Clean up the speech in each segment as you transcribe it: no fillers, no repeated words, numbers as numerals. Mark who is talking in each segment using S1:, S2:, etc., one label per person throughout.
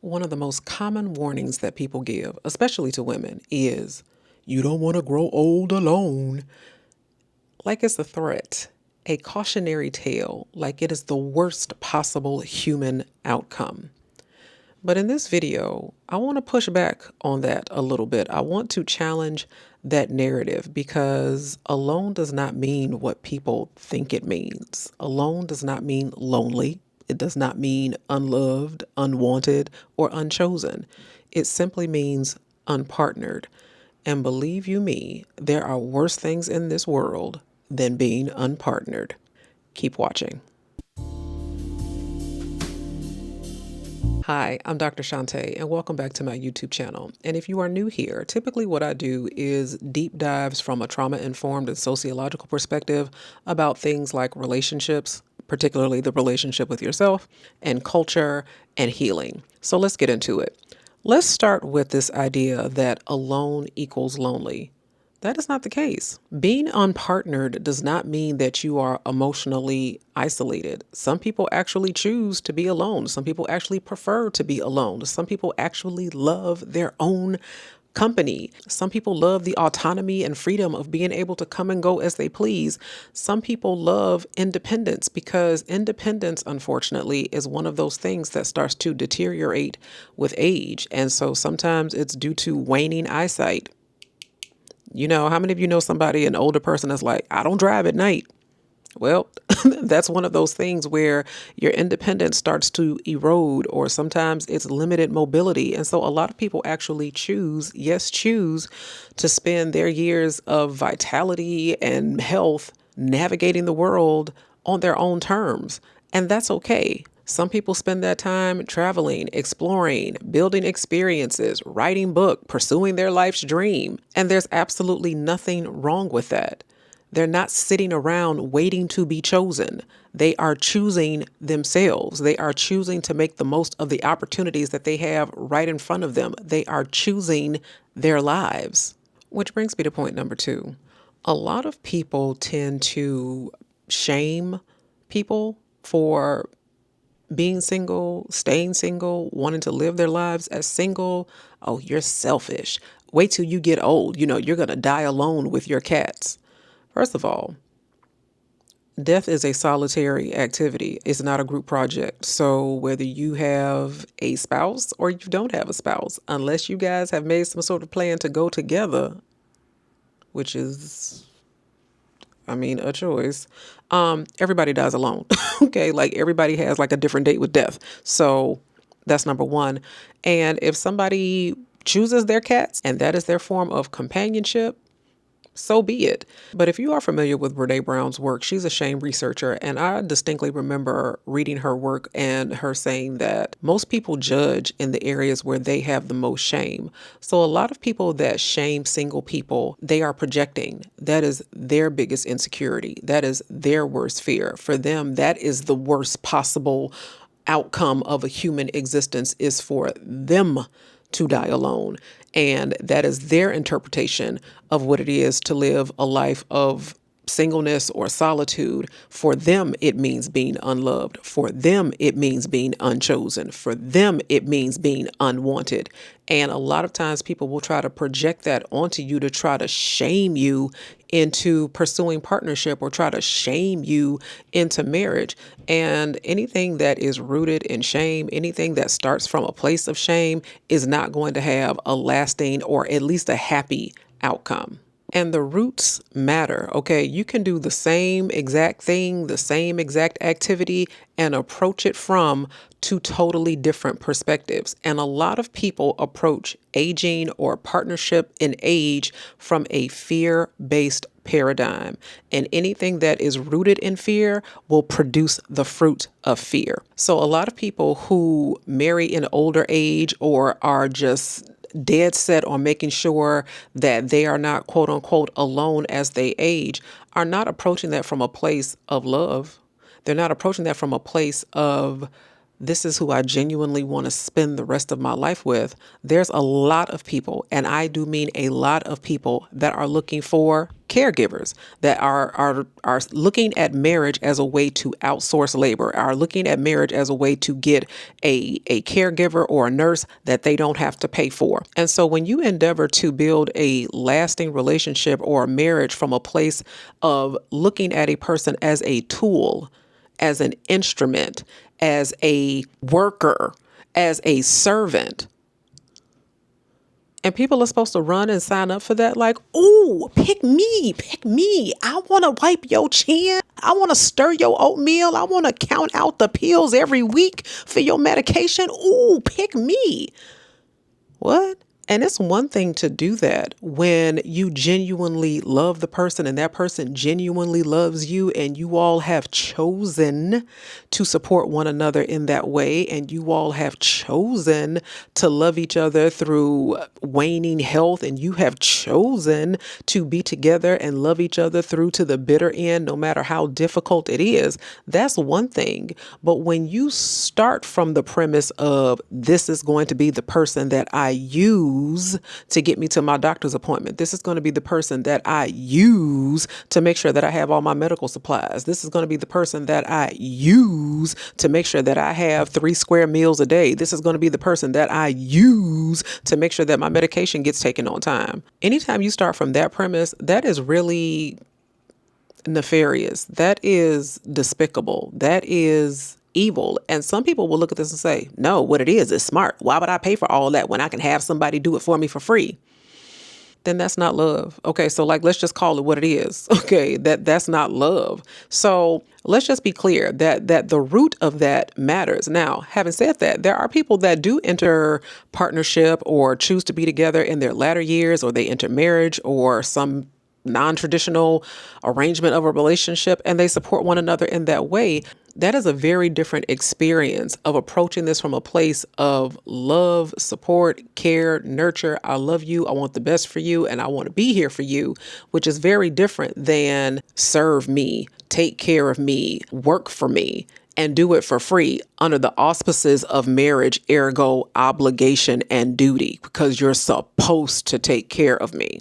S1: One of the most common warnings that people give, especially to women, is you don't want to grow old alone. Like it's a threat, a cautionary tale, like it is the worst possible human outcome. But in this video, I want to push back on that a little bit. I want to challenge that narrative because alone does not mean what people think it means. Alone does not mean lonely. It does not mean unloved, unwanted, or unchosen. It simply means unpartnered. And believe you me, there are worse things in this world than being unpartnered. Keep watching. Hi, I'm Dr. Shantae, and welcome back to my YouTube channel. And if you are new here, typically what I do is deep dives from a trauma-informed and sociological perspective about things like relationships, particularly the relationship with yourself, and culture and healing. So let's get into it. Let's start with this idea that alone equals lonely. That is not the case. Being unpartnered does not mean that you are emotionally isolated. Some people actually choose to be alone. Some people actually prefer to be alone. Some people actually love their own company. Some people love the autonomy and freedom of being able to come and go as they please. Some people love independence because independence, unfortunately, is one of those things that starts to deteriorate with age. And so sometimes it's due to waning eyesight. You know, how many of you know somebody, an older person that's like, I don't drive at night? Well, that's one of those things where your independence starts to erode, or sometimes it's limited mobility. And so a lot of people actually choose to spend their years of vitality and health navigating the world on their own terms. And that's okay. Some people spend that time traveling, exploring, building experiences, writing book, pursuing their life's dream. And there's absolutely nothing wrong with that. They're not sitting around waiting to be chosen. They are choosing themselves. They are choosing to make the most of the opportunities that they have right in front of them. They are choosing their lives. Which brings me to point number 2. A lot of people tend to shame people for being single, staying single, wanting to live their lives as single. Oh, you're selfish. Wait till you get old. You know, you're going to die alone with your cats. First of all, death is a solitary activity. It's not a group project. So whether you have a spouse or you don't have a spouse, unless you guys have made some sort of plan to go together, which is, a choice. Everybody dies alone. Okay. Like everybody has like a different date with death. So that's number 1. And if somebody chooses their cats and that is their form of companionship, so be it. But if you are familiar with Brene Brown's work, she's a shame researcher. And I distinctly remember reading her work and her saying that most people judge in the areas where they have the most shame. So a lot of people that shame single people, they are projecting. That is their biggest insecurity. That is their worst fear. For them, that is the worst possible outcome of a human existence, is for them to die alone. And that is their interpretation of what it is to live a life of singleness or solitude. For them, it means being unloved. For them, it means being unchosen. For them, it means being unwanted. And a lot of times people will try to project that onto you to try to shame you into pursuing partnership or try to shame you into marriage. And anything that is rooted in shame, anything that starts from a place of shame, is not going to have a lasting or at least a happy outcome. And the roots matter, okay? You can do the same exact thing, the same exact activity, and approach it from 2 totally different perspectives. And a lot of people approach aging or partnership in age from a fear-based paradigm. And anything that is rooted in fear will produce the fruit of fear. So a lot of people who marry in older age or are just dead set on making sure that they are not quote unquote alone as they age are not approaching that from a place of love. They're not approaching that from a place of this is who I genuinely want to spend the rest of my life with, there's a lot of people, and I do mean a lot of people, that are looking for caregivers, that are looking at marriage as a way to outsource labor, are looking at marriage as a way to get a caregiver or a nurse that they don't have to pay for. And so when you endeavor to build a lasting relationship or a marriage from a place of looking at a person as a tool, as an instrument, as a worker, as a servant, and people are supposed to run and sign up for that, like, ooh, pick me, pick me. I want to wipe your chin. I want to stir your oatmeal. I want to count out the pills every week for your medication. Ooh, pick me. What? And it's one thing to do that when you genuinely love the person and that person genuinely loves you, and you all have chosen to support one another in that way, and you all have chosen to love each other through waning health, and you have chosen to be together and love each other through to the bitter end, no matter how difficult it is. That's one thing. But when you start from the premise of, this is going to be the person that I use to get me to my doctor's appointment. This is going to be the person that I use to make sure that I have all my medical supplies. This is going to be the person that I use to make sure that I have 3 square meals a day. This is going to be the person that I use to make sure that my medication gets taken on time. Anytime you start from that premise, that is really nefarious. That is despicable. That is evil. And some people will look at this and say, no, what it is smart. Why would I pay for all that when I can have somebody do it for me for free? Then that's not love. Okay, so like, let's just call it what it is. Okay, that's not love. So let's just be clear that the root of that matters. Now, having said that, there are people that do enter partnership or choose to be together in their latter years, or they enter marriage or some non-traditional arrangement of a relationship, and they support one another in that way. That is a very different experience of approaching this from a place of love, support, care, nurture. I love you. I want the best for you, and I want to be here for you, which is very different than serve me, take care of me, work for me, and do it for free under the auspices of marriage, ergo obligation and duty, because you're supposed to take care of me.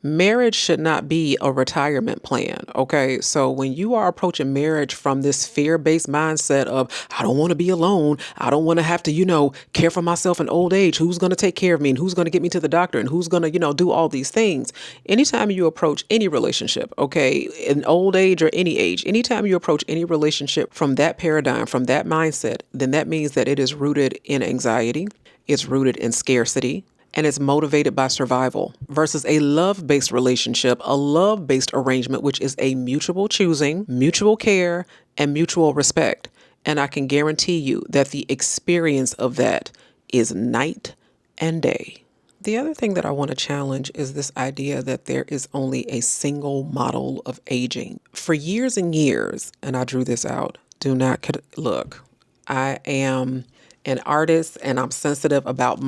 S1: Marriage should not be a retirement plan. Okay. So when you are approaching marriage from this fear-based mindset of, I don't want to be alone. I don't want to have to, care for myself in old age. Who's going to take care of me, and who's going to get me to the doctor, and who's going to, do all these things. Anytime you approach any relationship, okay, in old age or any age, anytime you approach any relationship from that paradigm, from that mindset, then that means that it is rooted in anxiety. It's rooted in scarcity, and it's motivated by survival, versus a love-based relationship, a love-based arrangement, which is a mutual choosing, mutual care, and mutual respect. And I can guarantee you that the experience of that is night and day. The other thing that I want to challenge is this idea that there is only a single model of aging. For years and years, and I drew this out, look, I am an artist, and I'm sensitive about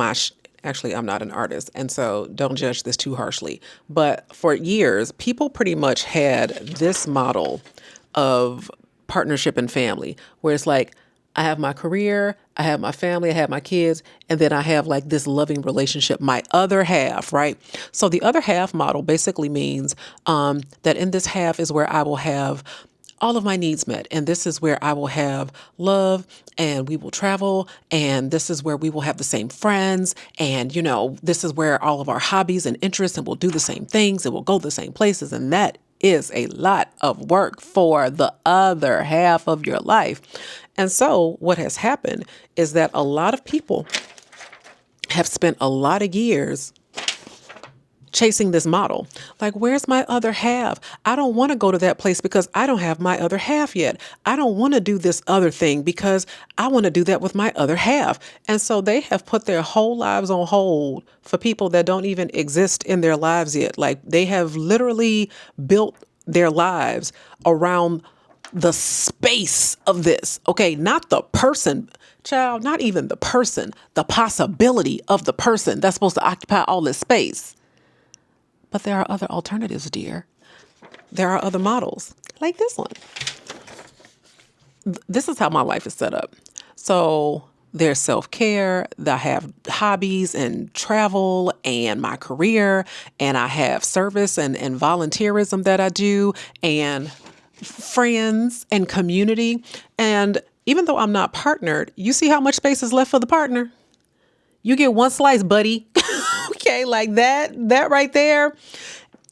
S1: Actually, I'm not an artist, and so don't judge this too harshly. But for years, people pretty much had this model of partnership and family, where it's like, I have my career, I have my family, I have my kids, and then I have like this loving relationship, my other half, right? So the other half model basically means that in this half is where I will have all of my needs met. And this is where I will have love, and we will travel. And this is where we will have the same friends. And, this is where all of our hobbies and interests, and we'll do the same things, and we'll go the same places. And that is a lot of work for the other half of your life. And so what has happened is that a lot of people have spent a lot of years chasing this model. Like, where's my other half? I don't want to go to that place because I don't have my other half yet. I don't want to do this other thing because I want to do that with my other half. And so they have put their whole lives on hold for people that don't even exist in their lives yet. Like, they have literally built their lives around the space of this. Okay, not the person, child, not even the person, the possibility of the person that's supposed to occupy all this space. But there are other alternatives, dear. There are other models, like this one. This is how my life is set up. So there's self-care. I have hobbies and travel and my career, and I have service and volunteerism that I do, and friends and community. And even though I'm not partnered, you see how much space is left for the partner? You get one slice, buddy. Okay, like that right there.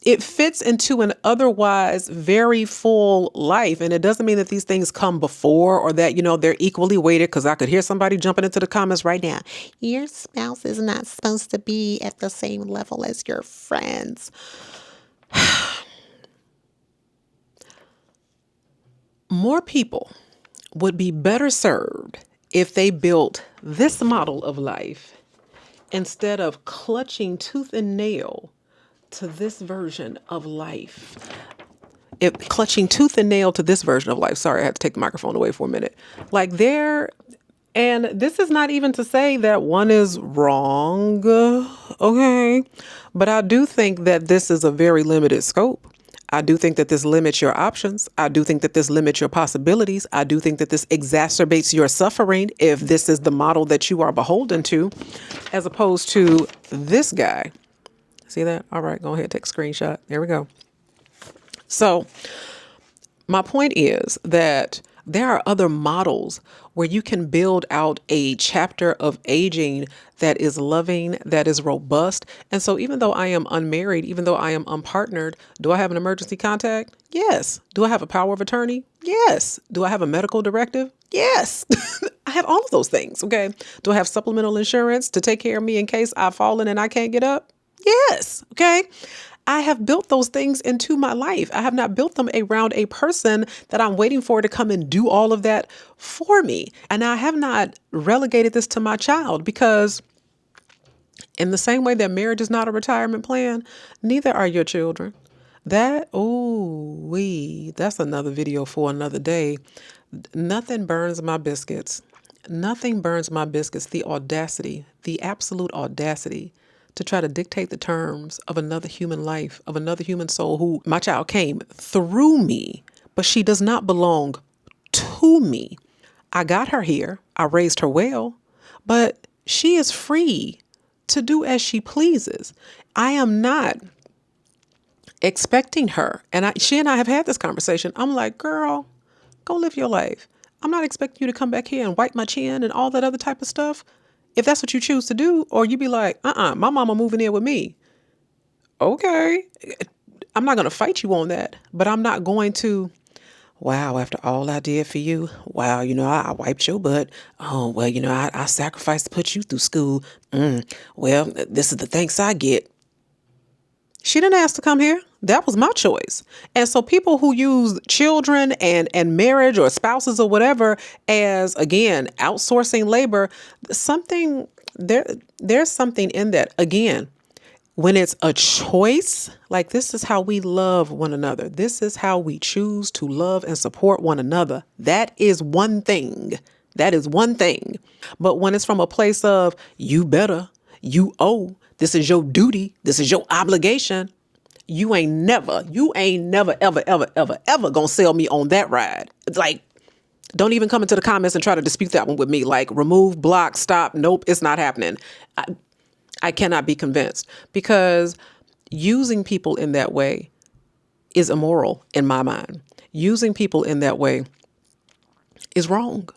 S1: It fits into an otherwise very full life. And it doesn't mean that these things come before or that, they're equally weighted, because I could hear somebody jumping into the comments right now. Your spouse is not supposed to be at the same level as your friends. More people would be better served if they built this model of life instead of clutching tooth and nail to this version of life. Clutching tooth and nail to this version of life. Sorry, I had to take the microphone away for a minute. And this is not even to say that one is wrong, okay? But I do think that this is a very limited scope. I do think that this limits your options. I do think that this limits your possibilities. I do think that this exacerbates your suffering if this is the model that you are beholden to, as opposed to this guy. See that? All right, go ahead, take a screenshot. There we go. So my point is that there are other models where you can build out a chapter of aging that is loving, that is robust. And so even though I am unmarried, even though I am unpartnered, do I have an emergency contact? Yes. Do I have a power of attorney? Yes. Do I have a medical directive? Yes. I have all of those things. Okay. Do I have supplemental insurance to take care of me in case I've fallen and I can't get up? Yes. Okay. I have built those things into my life. I have not built them around a person that I'm waiting for to come and do all of that for me. And I have not relegated this to my child, because in the same way that marriage is not a retirement plan, neither are your children. That's another video for another day. Nothing burns my biscuits. Nothing burns my biscuits. The audacity, the absolute audacity to try to dictate the terms of another human life, of another human soul who my child came through me, but she does not belong to me. I got her here. I raised her well, but she is free to do as she pleases. I am not expecting her. And she and I have had this conversation. I'm like, girl, go live your life. I'm not expecting you to come back here and wipe my chin and all that other type of stuff. If that's what you choose to do, or you be like, my mama moving in with me. Okay. I'm not going to fight you on that, but I'm not going to, wow, after all I did for you, wow, I wiped your butt. Oh, well, I sacrificed to put you through school. Well, this is the thanks I get. She didn't ask to come here. That was my choice. And so people who use children and marriage or spouses or whatever as, again, outsourcing labor, there's something in that. Again, when it's a choice, like this is how we love one another. This is how we choose to love and support one another. That is one thing. That is one thing. But when it's from a place of you better, you owe, this is your duty, this is your obligation, you ain't never, ever, ever, ever gonna sell me on that ride. It's like, don't even come into the comments and try to dispute that one with me. Like, remove, block, stop. Nope, it's not happening. I cannot be convinced, because using people in that way is immoral in my mind. Using people in that way is wrong.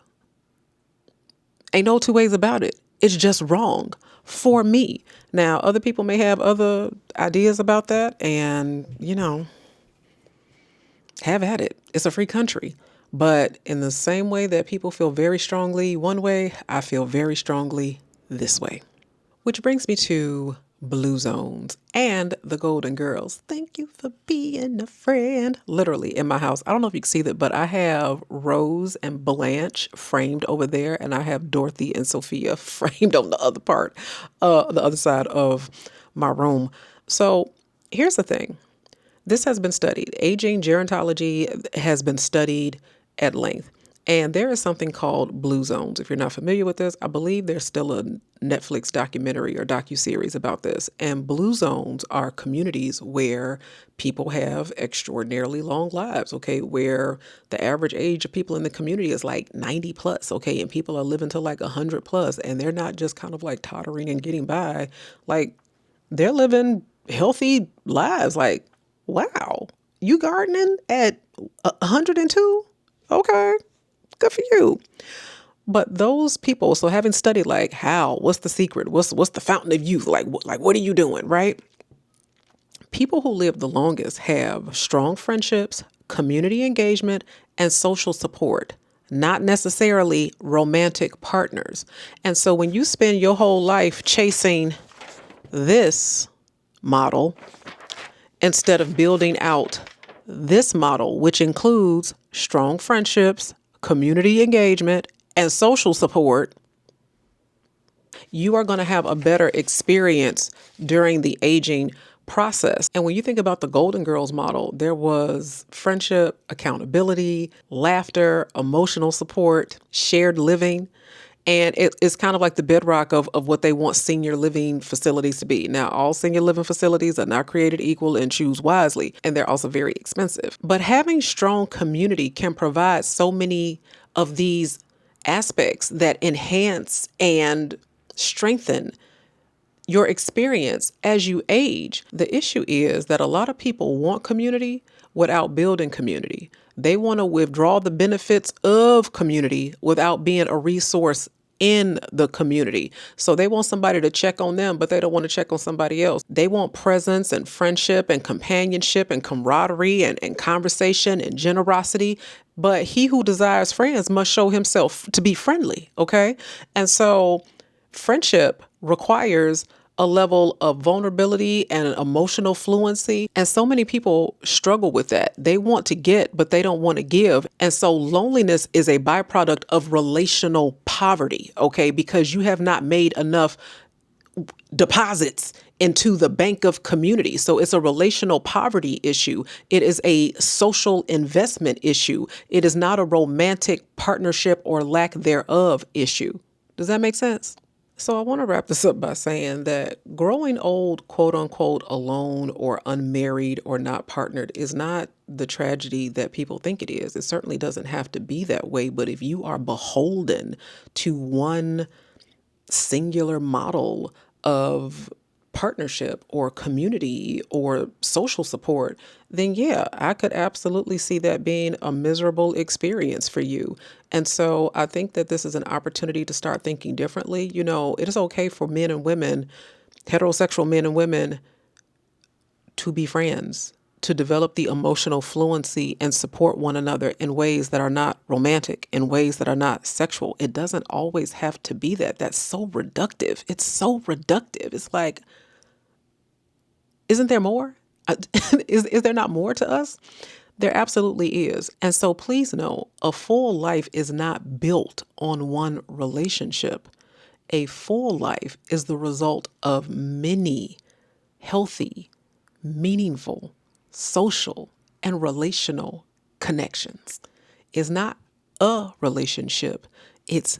S1: Ain't no two ways about it. It's just wrong for me. Now, other people may have other ideas about that, and, have at it. It's a free country. But in the same way that people feel very strongly one way, I feel very strongly this way. Which brings me to Blue Zones and the Golden Girls. Thank you for being a friend. Literally in my house. I don't know if you can see that, but I have Rose and Blanche framed over there, and I have Dorothy and Sophia framed on the other part, the other side of my room. So here's the thing. This has been studied. Aging gerontology has been studied at length. And there is something called blue zones. If you're not familiar with this, I believe there's still a Netflix documentary or docuseries about this. And blue zones are communities where people have extraordinarily long lives, okay, where the average age of people in the community is like 90 plus, okay, and people are living to like 100 plus, and they're not just kind of like tottering and getting by. Like, they're living healthy lives. Like, wow, you gardening at 102? Okay, good for you. But those people, so having studied like how, what's the secret? What's the fountain of youth? Like what are you doing, right? People who live the longest have strong friendships, community engagement, and social support, not necessarily romantic partners. And so when you spend your whole life chasing this model instead of building out this model, which includes strong friendships, community engagement, and social support, you are going to have a better experience during the aging process. And when you think about the Golden Girls model, there was friendship, accountability, laughter, emotional support, shared living. And it's kind of like the bedrock of what they want senior living facilities to be. Now, all senior living facilities are not created equal, and choose wisely, and they're also very expensive. But having strong community can provide so many of these aspects that enhance and strengthen your experience as you age. The issue is that a lot of people want community without building community. They want to withdraw the benefits of community without being a resource in the community. So they want somebody to check on them, but they don't want to check on somebody else. They want presence and friendship and companionship and camaraderie and conversation and generosity. But he who desires friends must show himself to be friendly. Okay. And so friendship requires a level of vulnerability and emotional fluency. And so many people struggle with that. They want to get, but they don't want to give. And so loneliness is a byproduct of relational poverty, okay? Because you have not made enough deposits into the bank of community. So it's a relational poverty issue. It is a social investment issue. It is not a romantic partnership or lack thereof issue. Does that make sense? So I want to wrap this up by saying that growing old, quote unquote, alone or unmarried or not partnered is not the tragedy that people think it is. It certainly doesn't have to be that way. But if you are beholden to one singular model of partnership or community or social support, then yeah, I could absolutely see that being a miserable experience for you. And so I think that this is an opportunity to start thinking differently. You know, it is okay for men and women, heterosexual men and women, to be friends, to develop the emotional fluency and support one another in ways that are not romantic, in ways that are not sexual. It doesn't always have to be that. That's so reductive. It's so reductive. It's like, isn't there more? Is there not more to us? There absolutely is. And so please know, a full life is not built on one relationship. A full life is the result of many healthy, meaningful, social, and relational connections. It's not a relationship, it's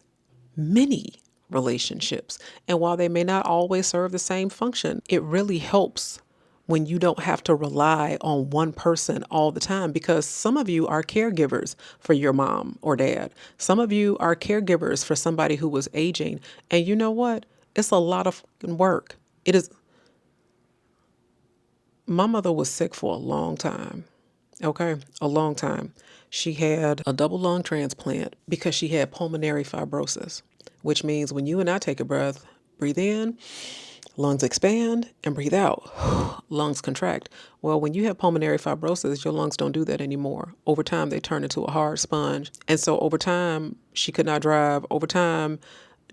S1: many relationships. And while they may not always serve the same function, it really helps when you don't have to rely on one person all the time, because some of you are caregivers for your mom or dad. Some of you are caregivers for somebody who was aging. And you know what? It's a lot of fucking work. It is. My mother was sick for a long time. Okay, a long time. She had a double lung transplant because she had pulmonary fibrosis, which means when you and I take a breath, breathe in, lungs expand, and breathe out, lungs contract. Well, when you have pulmonary fibrosis, your lungs don't do that anymore. Over time, they turn into a hard sponge. And so over time, she could not drive. Over time,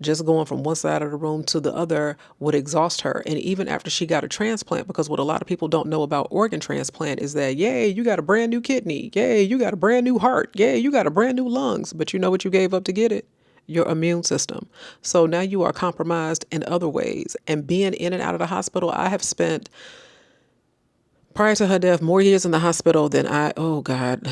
S1: just going from one side of the room to the other would exhaust her. And even after she got a transplant, because what a lot of people don't know about organ transplant is that, yay, you got a brand new kidney. Yay, you got a brand new heart. Yay, you got a brand new lungs. But you know what you gave up to get it? Your immune system. So now you are compromised in other ways. And being in and out of the hospital, I have spent, prior to her death, more years in the hospital than oh God,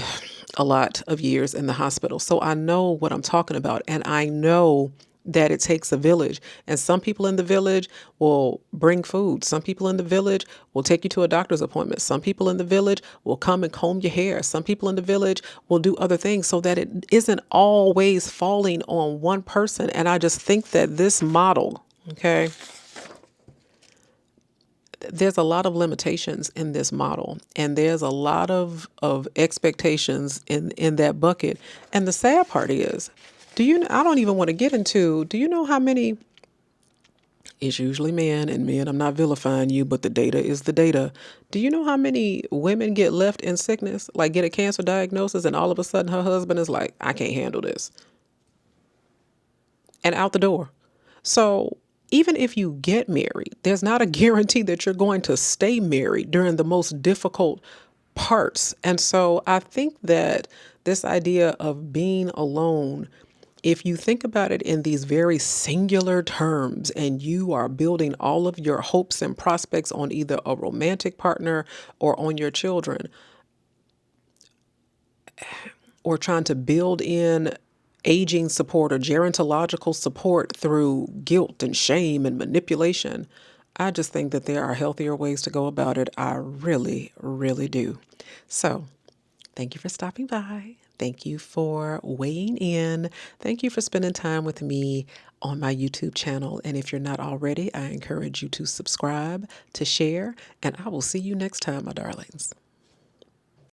S1: a lot of years in the hospital. So I know what I'm talking about. And I know that it takes a village. And some people in the village will bring food. Some people in the village will take you to a doctor's appointment. Some people in the village will come and comb your hair. Some people in the village will do other things so that it isn't always falling on one person. And I just think that this model, okay, there's a lot of limitations in this model, and there's a lot of expectations in that bucket. And the sad part is, I don't even want to get into, do you know how many, it's usually men, and men, I'm not vilifying you, but the data is the data. Do you know how many women get left in sickness, like get a cancer diagnosis, and all of a sudden her husband is like, I can't handle this, and out the door? So even if you get married, there's not a guarantee that you're going to stay married during the most difficult parts. And so I think that this idea of being alone, if you think about it in these very singular terms, and you are building all of your hopes and prospects on either a romantic partner or on your children, or trying to build in aging support or gerontological support through guilt and shame and manipulation, I just think that there are healthier ways to go about it. I really, really do. So, thank you for stopping by. Thank you for weighing in. Thank you for spending time with me on my YouTube channel. And if you're not already, I encourage you to subscribe, to share, and I will see you next time, my darlings.